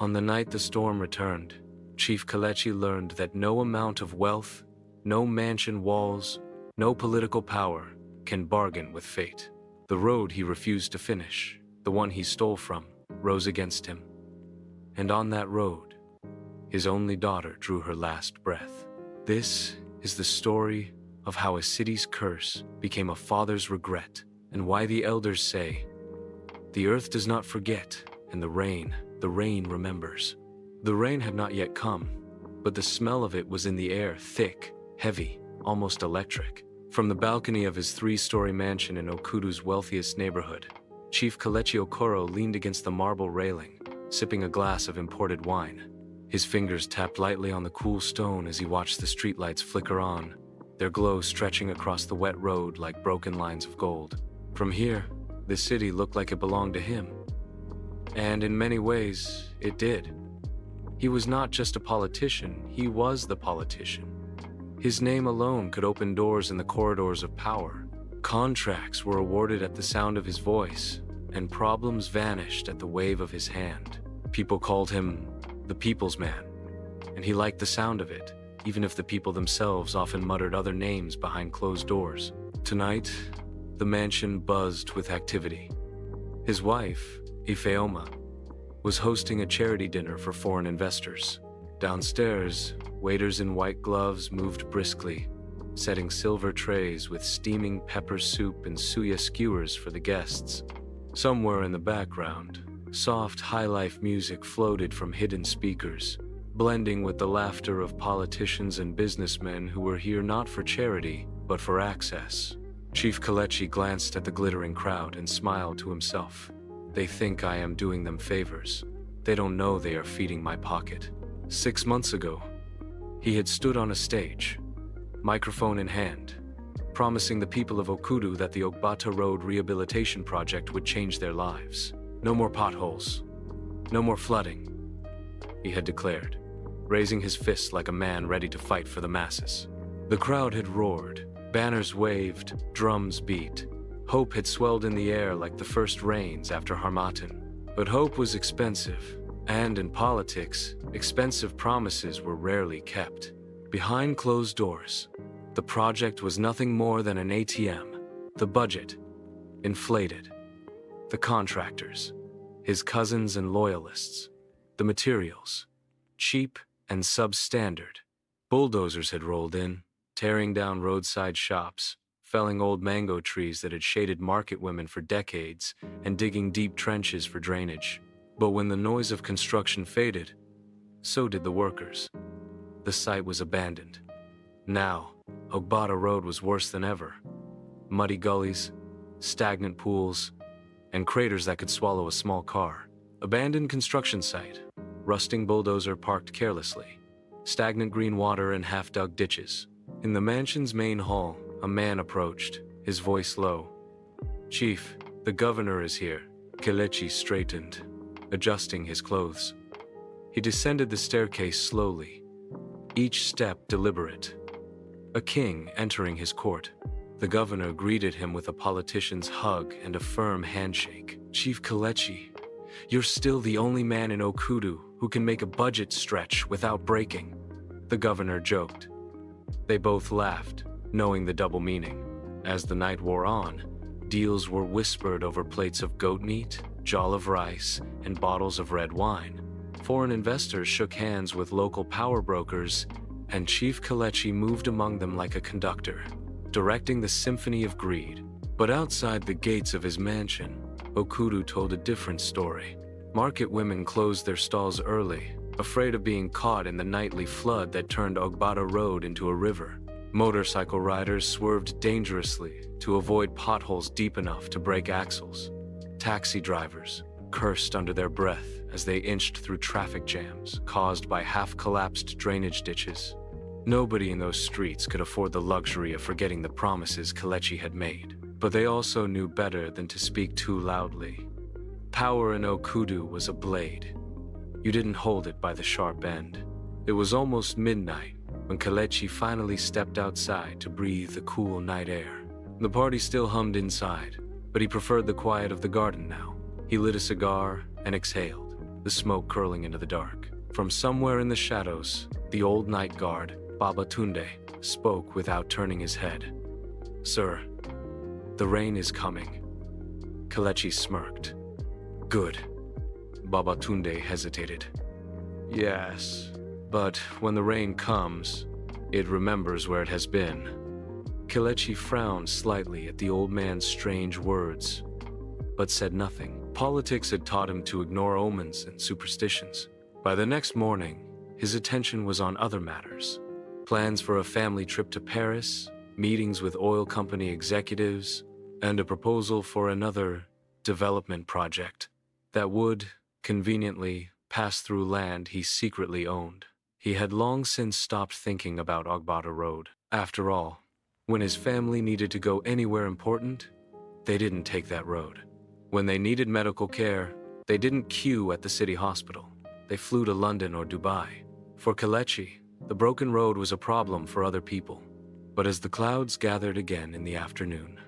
On the night the storm returned, Chief Kelechi learned that no amount of wealth, no mansion walls, no political power can bargain with fate. The road he refused to finish, the one he stole from, rose against him. And on that road, his only daughter drew her last breath. This is the story of how a city's curse became a father's regret, and why the elders say, "The earth does not forget, and the rain remembers." The rain had not yet come, but the smell of it was in the air, thick, heavy, almost electric. From the balcony of his 3-story mansion in Okudu's wealthiest neighborhood, Chief Kelechi Okoro leaned against the marble railing, sipping a glass of imported wine. His fingers tapped lightly on the cool stone as he watched the streetlights flicker on, their glow stretching across the wet road like broken lines of gold. From here, the city looked like it belonged to him. And in many ways, it did. He was not just a politician, he was the politician. His name alone could open doors in the corridors of power. Contracts were awarded at the sound of his voice, and problems vanished at the wave of his hand. People called him the People's Man, and he liked the sound of it, even if the people themselves often muttered other names behind closed doors. Tonight, the mansion buzzed with activity. His wife, Ifeoma, was hosting a charity dinner for foreign investors. Downstairs, waiters in white gloves moved briskly, setting silver trays with steaming pepper soup and suya skewers for the guests. Somewhere in the background, soft high-life music floated from hidden speakers, blending with the laughter of politicians and businessmen who were here not for charity, but for access. Chief Kelechi glanced at the glittering crowd and smiled to himself. They think I am doing them favors. They don't know they are feeding my pocket. 6 months ago, he had stood on a stage, microphone in hand, promising the people of Okudu that the Ogbata Road rehabilitation project would change their lives. No more potholes, no more flooding, he had declared, raising his fist like a man ready to fight for the masses. The crowd had roared, banners waved, drums beat. Hope had swelled in the air like the first rains after Harmattan. But hope was expensive, and in politics, expensive promises were rarely kept. Behind closed doors, the project was nothing more than an ATM. The budget, inflated. The contractors, his cousins and loyalists. The materials, cheap and substandard. Bulldozers had rolled in, tearing down roadside shops, felling old mango trees that had shaded market women for decades, and digging deep trenches for drainage. But when the noise of construction faded, so did the workers. The site was abandoned. Now, Ogbata Road was worse than ever. Muddy gullies, stagnant pools, and craters that could swallow a small car. Abandoned construction site, rusting bulldozer parked carelessly, stagnant green water and half-dug ditches. In the mansion's main hall, a man approached, his voice low. "Chief, the governor is here." Kelechi straightened, adjusting his clothes. He descended the staircase slowly, each step deliberate. A king entering his court. The governor greeted him with a politician's hug and a firm handshake. "Chief Kelechi, you're still the only man in Okudu who can make a budget stretch without breaking," the governor joked. They both laughed, knowing the double meaning. As the night wore on, deals were whispered over plates of goat meat, jollof rice, and bottles of red wine. Foreign investors shook hands with local power brokers, and Chief Kelechi moved among them like a conductor, directing the symphony of greed. But outside the gates of his mansion, Okudu told a different story. Market women closed their stalls early, afraid of being caught in the nightly flood that turned Ogbata Road into a river. Motorcycle riders swerved dangerously to avoid potholes deep enough to break axles. Taxi drivers cursed under their breath as they inched through traffic jams caused by half-collapsed drainage ditches. Nobody in those streets could afford the luxury of forgetting the promises Kelechi had made, but they also knew better than to speak too loudly. Power in Okudu was a blade. You didn't hold it by the sharp end. It was almost midnight when Kelechi finally stepped outside to breathe the cool night air. The party still hummed inside, but he preferred the quiet of the garden now. He lit a cigar and exhaled. the smoke curling into the dark. From somewhere in the shadows, the old night guard, Baba Tunde, spoke without turning his head. "Sir, the rain is coming." Kelechi smirked. "Good." Baba Tunde hesitated. "Yes, but when the rain comes, it remembers where it has been." Kelechi frowned slightly at the old man's strange words, but said nothing. Politics had taught him to ignore omens and superstitions. By the next morning, his attention was on other matters. Plans for a family trip to Paris, meetings with oil company executives, and a proposal for another development project that would, conveniently, pass through land he secretly owned. He had long since stopped thinking about Ogbata Road. After all, when his family needed to go anywhere important, they didn't take that road. When they needed medical care, they didn't queue at the city hospital. They flew to London or Dubai. For Kelechi, the broken road was a problem for other people. But as the clouds gathered again in the afternoon,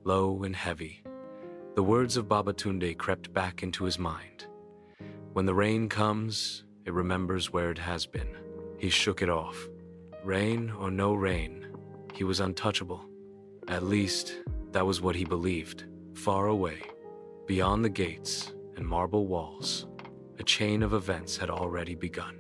low and heavy, the words of Baba Tunde crept back into his mind. When the rain comes, it remembers where it has been. He shook it off. Rain or no rain, he was untouchable. At least, that was what he believed. Far away, beyond the gates and marble walls, a chain of events had already begun.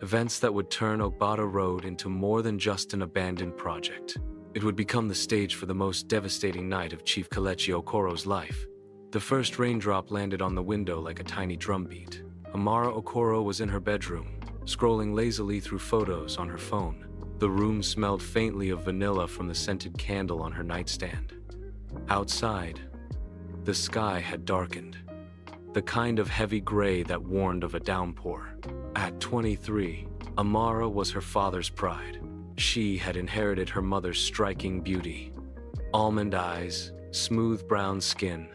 Events that would turn Ogbata Road into more than just an abandoned project. It would become the stage for the most devastating night of Chief Kelechi Okoro's life. The first raindrop landed on the window like a tiny drumbeat. Amara Okoro was in her bedroom, scrolling lazily through photos on her phone. The room smelled faintly of vanilla from the scented candle on her nightstand. Outside, the sky had darkened, the kind of heavy gray that warned of a downpour. At 23, Amara was her father's pride. She had inherited her mother's striking beauty. Almond eyes, smooth brown skin,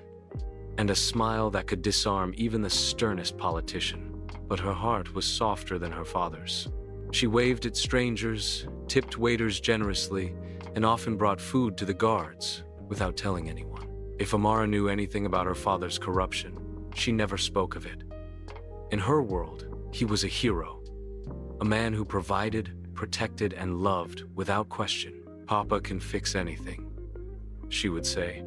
and a smile that could disarm even the sternest politician. But her heart was softer than her father's. She waved at strangers, tipped waiters generously, and often brought food to the guards without telling anyone. If Amara knew anything about her father's corruption, she never spoke of it. In her world, he was a hero, a man who provided, protected, and loved without question. "Papa can fix anything," she would say.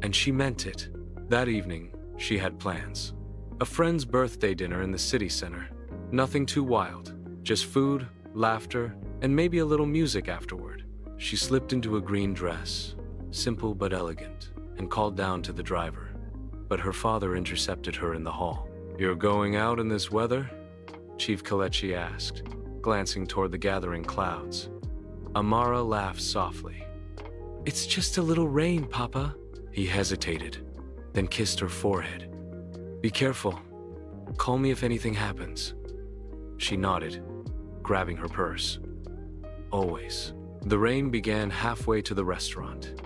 And she meant it. That evening, she had plans. A friend's birthday dinner in the city center. Nothing too wild, just food, laughter, and maybe a little music afterward. She slipped into a green dress, simple but elegant, and called down to the driver. But her father intercepted her in the hall. "You're going out in this weather?" Chief Kelechi asked, glancing toward the gathering clouds. Amara laughed softly. "It's just a little rain, Papa." He hesitated, then kissed her forehead. "Be careful. Call me if anything happens." She nodded, grabbing her purse. "Always." The rain began halfway to the restaurant.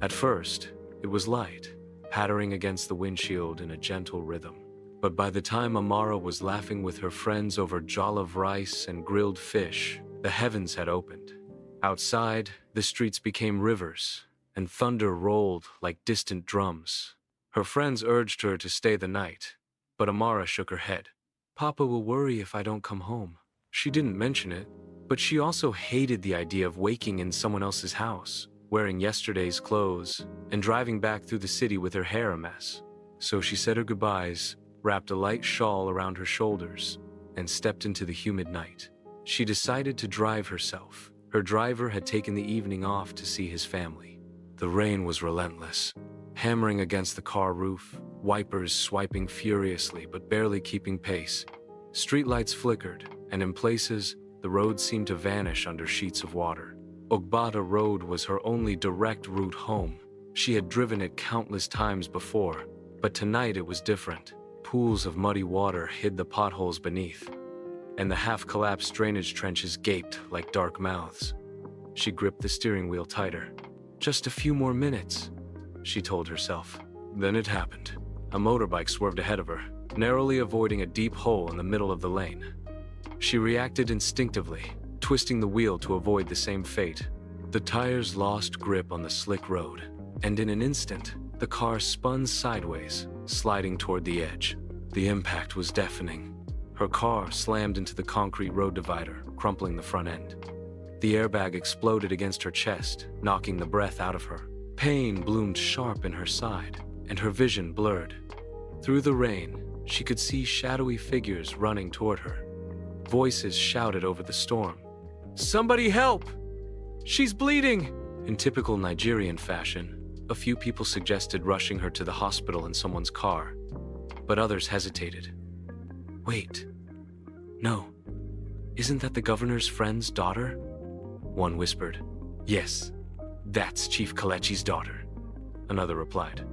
At first, it was light, pattering against the windshield in a gentle rhythm. But by the time Amara was laughing with her friends over jollof rice and grilled fish, the heavens had opened. Outside, the streets became rivers, and thunder rolled like distant drums. Her friends urged her to stay the night, but Amara shook her head. "Papa will worry if I don't come home." She didn't mention it, but she also hated the idea of waking in someone else's house, wearing yesterday's clothes, and driving back through the city with her hair a mess. So she said her goodbyes, wrapped a light shawl around her shoulders, and stepped into the humid night. She decided to drive herself. Her driver had taken the evening off to see his family. The rain was relentless, hammering against the car roof, wipers swiping furiously but barely keeping pace. Streetlights flickered, and in places, the road seemed to vanish under sheets of water. Ogbata Road was her only direct route home. She had driven it countless times before, but tonight it was different. Pools of muddy water hid the potholes beneath, and the half-collapsed drainage trenches gaped like dark mouths. She gripped the steering wheel tighter. "Just a few more minutes," she told herself. Then it happened. A motorbike swerved ahead of her, narrowly avoiding a deep hole in the middle of the lane. She reacted instinctively, twisting the wheel to avoid the same fate. The tires lost grip on the slick road, and in an instant, the car spun sideways, sliding toward the edge. The impact was deafening. Her car slammed into the concrete road divider, crumpling the front end. The airbag exploded against her chest, knocking the breath out of her. Pain bloomed sharp in her side, and her vision blurred. Through the rain, she could see shadowy figures running toward her. Voices shouted over the storm. "Somebody help! She's bleeding!" In typical Nigerian fashion, a few people suggested rushing her to the hospital in someone's car, but others hesitated. "Wait, no, isn't that the governor's friend's daughter?" One whispered. "Yes, that's Chief Kelechi's daughter," another replied.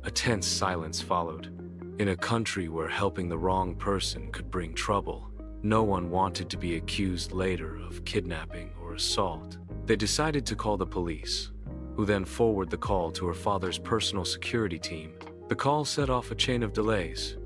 A tense silence followed. In a country where helping the wrong person could bring trouble, no one wanted to be accused later of kidnapping or assault. They decided to call the police, who then forwarded the call to her father's personal security team. The call set off a chain of delays.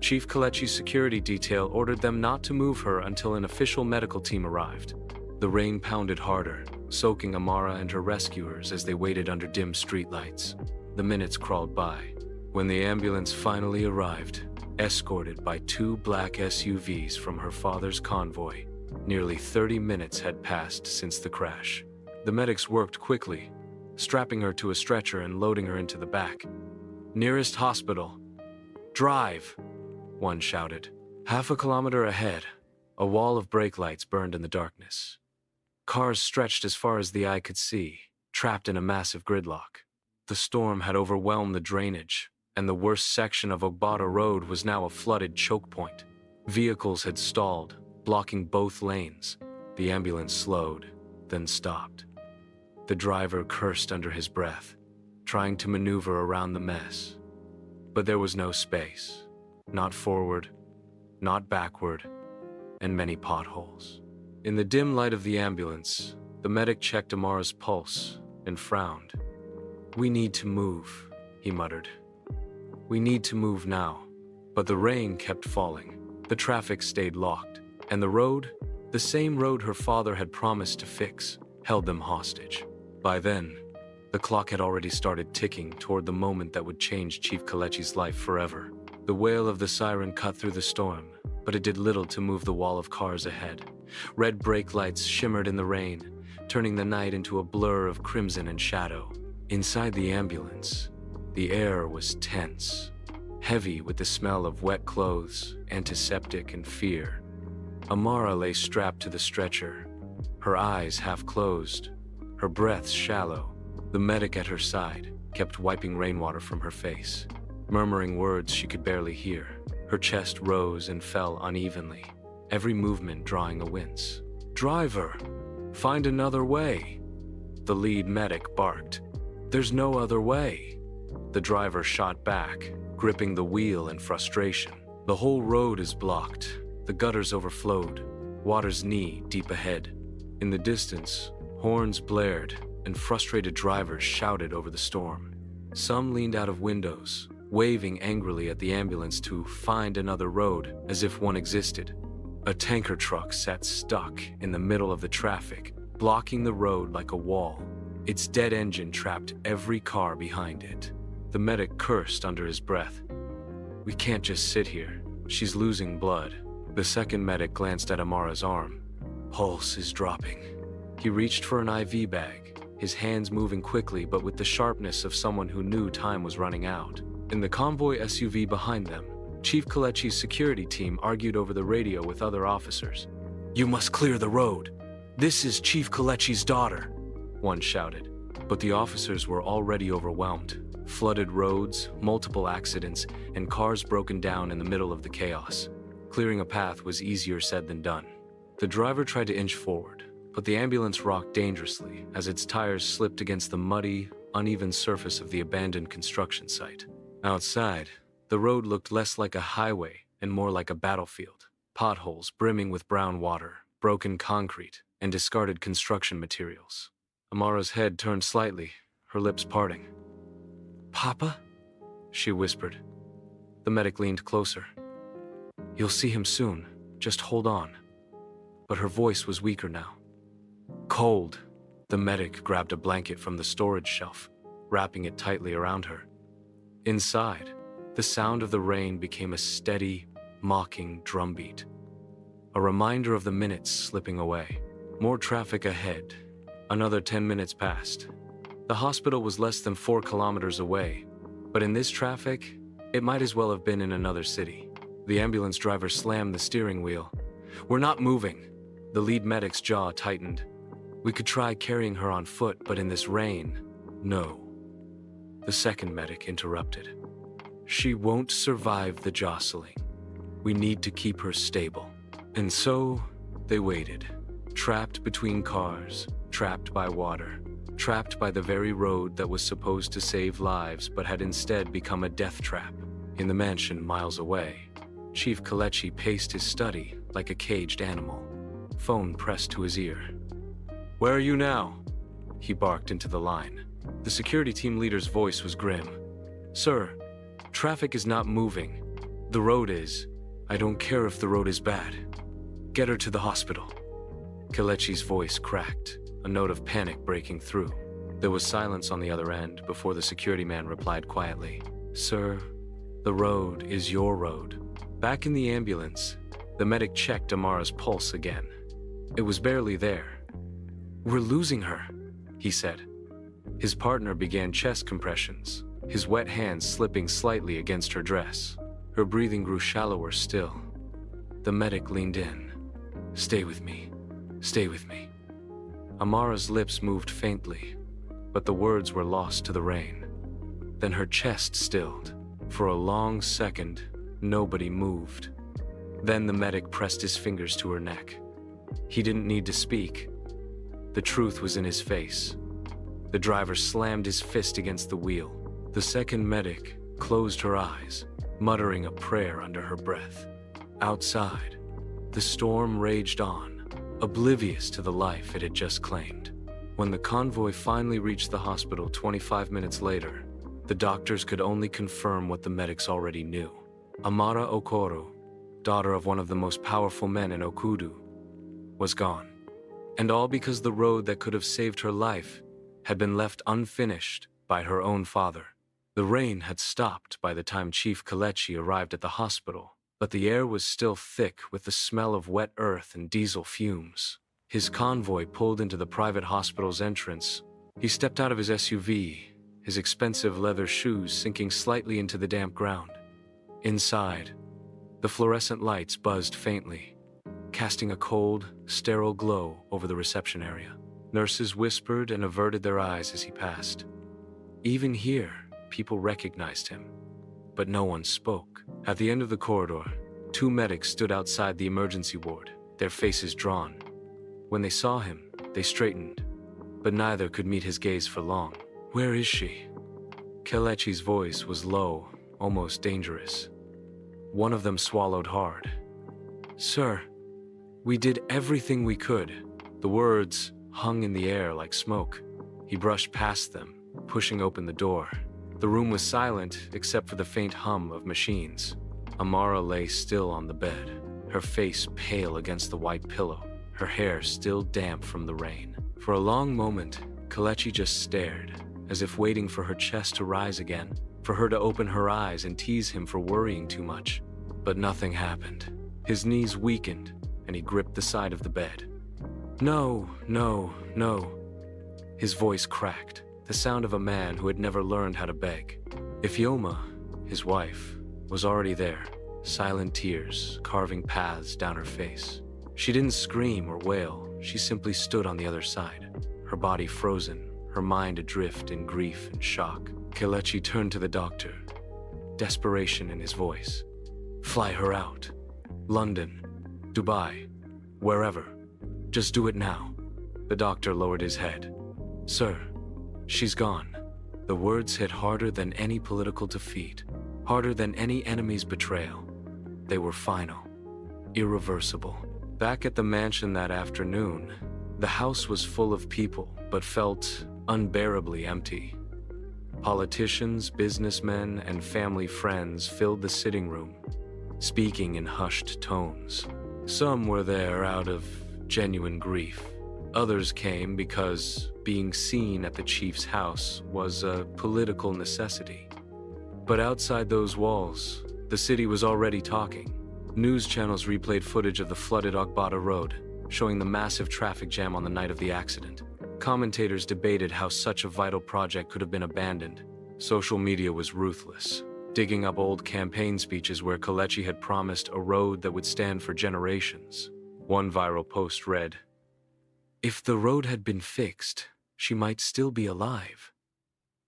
Chief Kelechi's security detail ordered them not to move her until an official medical team arrived. The rain pounded harder, soaking Amara and her rescuers as they waited under dim streetlights. The minutes crawled by. When the ambulance finally arrived, escorted by 2 black SUVs from her father's convoy, nearly 30 minutes had passed since the crash. The medics worked quickly, strapping her to a stretcher and loading her into the back. "Nearest hospital. Drive!" one shouted. Half a kilometer ahead, a wall of brake lights burned in the darkness. Cars stretched as far as the eye could see, trapped in a massive gridlock. The storm had overwhelmed the drainage, and the worst section of Ogbata Road was now a flooded choke point. Vehicles had stalled, blocking both lanes. The ambulance slowed, then stopped. The driver cursed under his breath, trying to maneuver around the mess. But there was no space. Not forward, not backward, and many potholes. In the dim light of the ambulance, the medic checked Amara's pulse and frowned. "We need to move," he muttered. "We need to move now." But the rain kept falling. The traffic stayed locked, and the road, the same road her father had promised to fix, held them hostage. By then, the clock had already started ticking toward the moment that would change Chief Kelechi's life forever. The wail of the siren cut through the storm, but it did little to move the wall of cars ahead. Red brake lights shimmered in the rain, turning the night into a blur of crimson and shadow. Inside the ambulance, the air was tense, heavy with the smell of wet clothes, antiseptic, and fear. Amara lay strapped to the stretcher, her eyes half closed, her breath shallow. The medic at her side kept wiping rainwater from her face, murmuring words she could barely hear. Her chest rose and fell unevenly, every movement drawing a wince. "Driver, find another way," the lead medic barked. "There's no other way." The driver shot back, gripping the wheel in frustration. "The whole road is blocked. The gutters overflowed, water's knee deep ahead." In the distance, horns blared, and frustrated drivers shouted over the storm. Some leaned out of windows, waving angrily at the ambulance to find another road, as if one existed. A tanker truck sat stuck in the middle of the traffic, blocking the road like a wall. Its dead engine trapped every car behind it. The medic cursed under his breath. "We can't just sit here. She's losing blood." The second medic glanced at Amara's arm. "Pulse is dropping." He reached for an IV bag, his hands moving quickly but with the sharpness of someone who knew time was running out. In the convoy SUV behind them, Chief Kelechi's security team argued over the radio with other officers. "You must clear the road. This is Chief Kelechi's daughter," one shouted. But the officers were already overwhelmed. Flooded roads, multiple accidents, and cars broken down in the middle of the chaos. Clearing a path was easier said than done. The driver tried to inch forward, but the ambulance rocked dangerously as its tires slipped against the muddy, uneven surface of the abandoned construction site. Outside, the road looked less like a highway and more like a battlefield. Potholes brimming with brown water, broken concrete, and discarded construction materials. Amara's head turned slightly, her lips parting. "Papa?" she whispered. The medic leaned closer. "You'll see him soon. Just hold on." But her voice was weaker now. "Cold." The medic grabbed a blanket from the storage shelf, wrapping it tightly around her. Inside, The sound of the rain became a steady, mocking drumbeat, a reminder of the minutes slipping away. More traffic ahead. Another 10 minutes passed. The hospital was less than 4 kilometers away, but in this traffic, it might as well have been in another city. The ambulance driver slammed the steering wheel. "We're not moving." The lead medic's jaw tightened. "We could try carrying her on foot, but in this rain, no." The second medic interrupted. "She won't survive the jostling. We need to keep her stable." And so, they waited, trapped between cars, trapped by water, trapped by the very road that was supposed to save lives but had instead become a death trap. In the mansion miles away, Chief Kelechi paced his study like a caged animal, phone pressed to his ear. "Where are you now?" he barked into the line. The security team leader's voice was grim. "Sir, traffic is not moving. The road is. I don't care if the road is bad. Get her to the hospital." Kelechi's voice cracked, a note of panic breaking through. There was silence on the other end before the security man replied quietly, "Sir, the road is your road." Back in the ambulance, the medic checked Amara's pulse again. It was barely there. "We're losing her," he said. His partner began chest compressions, his wet hands slipping slightly against her dress. Her breathing grew shallower still. The medic leaned in. "Stay with me. Stay with me." Amara's lips moved faintly, but the words were lost to the rain. Then her chest stilled. For a long second, nobody moved. Then the medic pressed his fingers to her neck. He didn't need to speak. The truth was in his face. The driver slammed his fist against the wheel. The second medic closed her eyes, muttering a prayer under her breath. Outside, the storm raged on, oblivious to the life it had just claimed. When the convoy finally reached the hospital 25 minutes later, the doctors could only confirm what the medics already knew. Amara Okoro, daughter of one of the most powerful men in Okudu, was gone. And all because the road that could have saved her life had been left unfinished by her own father. The rain had stopped by the time Chief Kelechi arrived at the hospital, but the air was still thick with the smell of wet earth and diesel fumes. His convoy pulled into the private hospital's entrance. He stepped out of his SUV, his expensive leather shoes sinking slightly into the damp ground. Inside, the fluorescent lights buzzed faintly, casting a cold, sterile glow over the reception area. Nurses whispered and averted their eyes as he passed. Even here, people recognized him, but no one spoke. At the end of the corridor, 2 medics stood outside the emergency ward, their faces drawn. When they saw him, they straightened, but neither could meet his gaze for long. "Where is she?" Kelechi's voice was low, almost dangerous. One of them swallowed hard. "Sir, we did everything we could." The words hung in the air like smoke. He brushed past them, pushing open the door. The room was silent except for the faint hum of machines. Amara lay still on the bed, her face pale against the white pillow, her hair still damp from the rain. For a long moment, Kelechi just stared, as if waiting for her chest to rise again, for her to open her eyes and tease him for worrying too much. But nothing happened. His knees weakened, and he gripped the side of the bed. "No, no, no." His voice cracked, the sound of a man who had never learned how to beg. Ifeoma, his wife, was already there, silent tears carving paths down her face. She didn't scream or wail, she simply stood on the other side, her body frozen, her mind adrift in grief and shock. Kelechi turned to the doctor, desperation in his voice. "Fly her out. London, Dubai, wherever. Just do it now." The doctor lowered his head. "Sir, she's gone." The words hit harder than any political defeat, harder than any enemy's betrayal. They were final, irreversible. Back at the mansion that afternoon, the house was full of people, but felt unbearably empty. Politicians, businessmen, and family friends filled the sitting room, speaking in hushed tones. Some were there out of genuine grief. Others came because being seen at the chief's house was a political necessity. But outside those walls, the city was already talking. News channels replayed footage of the flooded Ogbata Road, showing the massive traffic jam on the night of the accident. Commentators debated how such a vital project could have been abandoned. Social media was ruthless, digging up old campaign speeches where Kelechi had promised a road that would stand for generations. One viral post read, "If the road had been fixed, she might still be alive.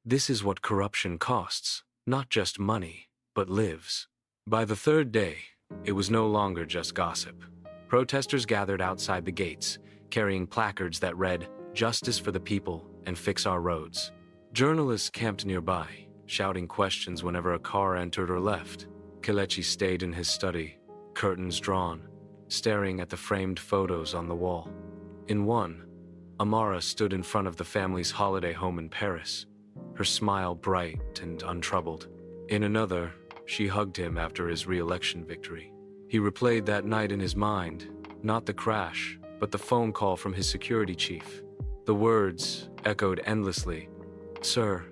This is what corruption costs, not just money, but lives." By the third day, it was no longer just gossip. Protesters gathered outside the gates, carrying placards that read, "Justice for the people and fix our roads." Journalists camped nearby, shouting questions whenever a car entered or left. Kelechi stayed in his study, curtains drawn, staring at the framed photos on the wall. In one, Amara stood in front of the family's holiday home in Paris, her smile bright and untroubled. In another, she hugged him after his re-election victory. He replayed that night in his mind, not the crash, but the phone call from his security chief. The words echoed endlessly, "Sir,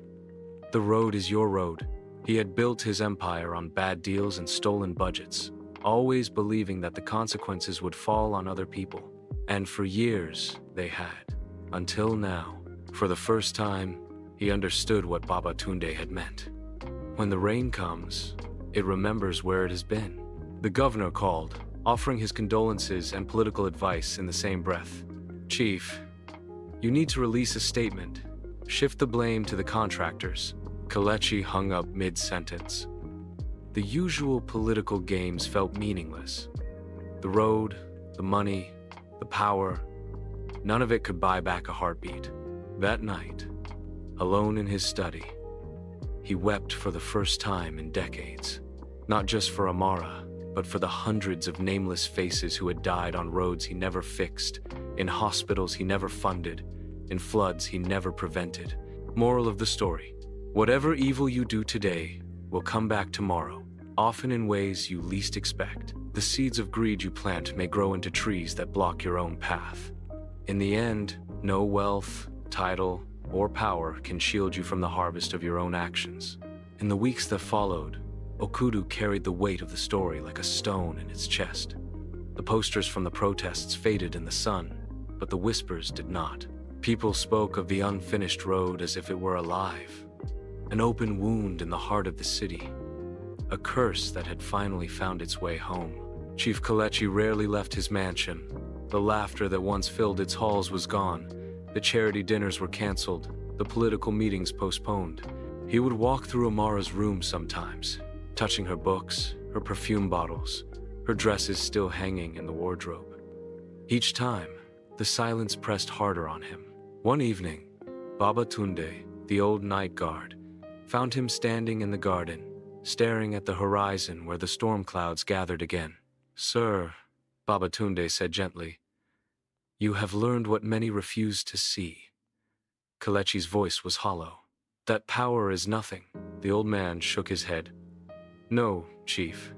the road is your road." He had built his empire on bad deals and stolen budgets, always believing that the consequences would fall on other people. And for years, they had. Until now, for the first time, he understood what Baba Tunde had meant. When the rain comes, it remembers where it has been. The governor called, offering his condolences and political advice in the same breath. "Chief, you need to release a statement. Shift the blame to the contractors." Kelechi hung up mid-sentence. The usual political games felt meaningless. The road, the money, the power, none of it could buy back a heartbeat. That night, alone in his study, he wept for the first time in decades. Not just for Amara, but for the hundreds of nameless faces who had died on roads he never fixed, in hospitals he never funded, in floods he never prevented. Moral of the story: whatever evil you do today will come back tomorrow, often in ways you least expect. The seeds of greed you plant may grow into trees that block your own path. In the end, no wealth, title, or power can shield you from the harvest of your own actions. In the weeks that followed, Okudu carried the weight of the story like a stone in its chest. The posters from the protests faded in the sun, but the whispers did not. People spoke of the unfinished road as if it were alive, an open wound in the heart of the city, a curse that had finally found its way home. Chief Kelechi rarely left his mansion. The laughter that once filled its halls was gone. The charity dinners were canceled, the political meetings postponed. He would walk through Amara's room sometimes, touching her books, her perfume bottles, her dresses still hanging in the wardrobe. Each time, the silence pressed harder on him. One evening, Baba Tunde, the old night guard, found him standing in the garden, staring at the horizon where the storm clouds gathered again. "Sir," Baba Tunde said gently, "you have learned what many refuse to see." Kelechi's voice was hollow. "That power is nothing." The old man shook his head. "No, Chief.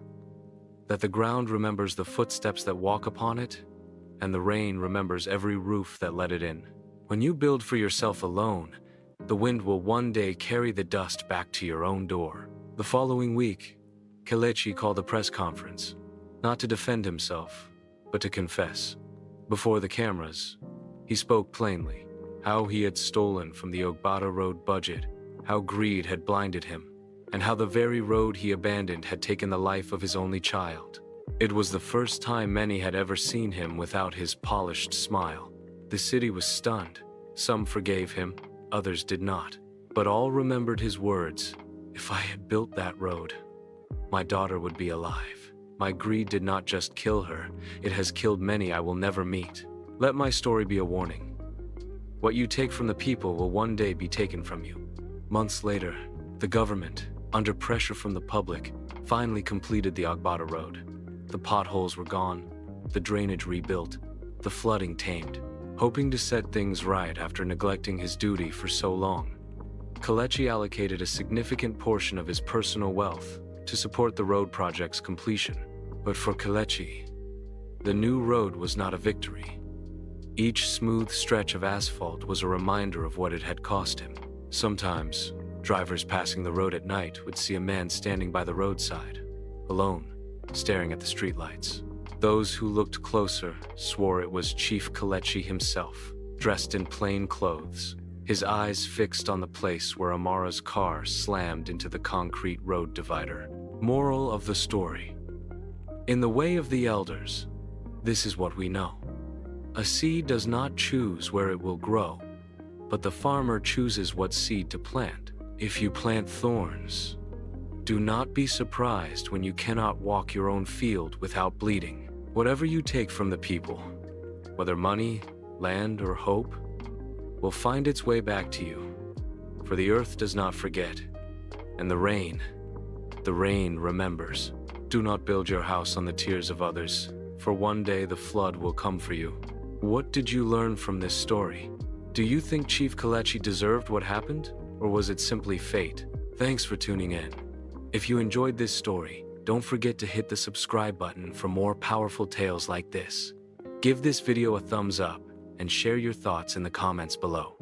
That the ground remembers the footsteps that walk upon it, and the rain remembers every roof that let it in. When you build for yourself alone, the wind will one day carry the dust back to your own door." The following week, Kelechi called a press conference, not to defend himself, but to confess. Before the cameras, he spoke plainly, how he had stolen from the Ogbata Road budget, how greed had blinded him, and how the very road he abandoned had taken the life of his only child. It was the first time many had ever seen him without his polished smile. The city was stunned. Some forgave him, others did not. But all remembered his words, "If I had built that road, my daughter would be alive. My greed did not just kill her, it has killed many I will never meet." Let my story be a warning. What you take from the people will one day be taken from you. Months later, the government, under pressure from the public, finally completed the Ogbata Road. The potholes were gone, the drainage rebuilt, the flooding tamed. Hoping to set things right after neglecting his duty for so long, Kelechi allocated a significant portion of his personal wealth to support the road project's completion. But for Kelechi, the new road was not a victory. Each smooth stretch of asphalt was a reminder of what it had cost him. Sometimes, Drivers passing the road at night would see a man standing by the roadside, alone, staring at the streetlights. Those who looked closer swore it was Chief Kelechi himself, dressed in plain clothes, his eyes fixed on the place where Amara's car slammed into the concrete road divider. Moral of the story: in the way of the elders, this is what we know. A seed does not choose where it will grow, but the farmer chooses what seed to plant. If you plant thorns, do not be surprised when you cannot walk your own field without bleeding. Whatever you take from the people, whether money, land, or hope, will find its way back to you. For the earth does not forget, and the rain remembers. Do not build your house on the tears of others, for one day the flood will come for you. What did you learn from this story? Do you think Chief Kelechi deserved what happened, or was it simply fate? Thanks for tuning in. If you enjoyed this story, don't forget to hit the subscribe button for more powerful tales like this. Give this video a thumbs up and share your thoughts in the comments below.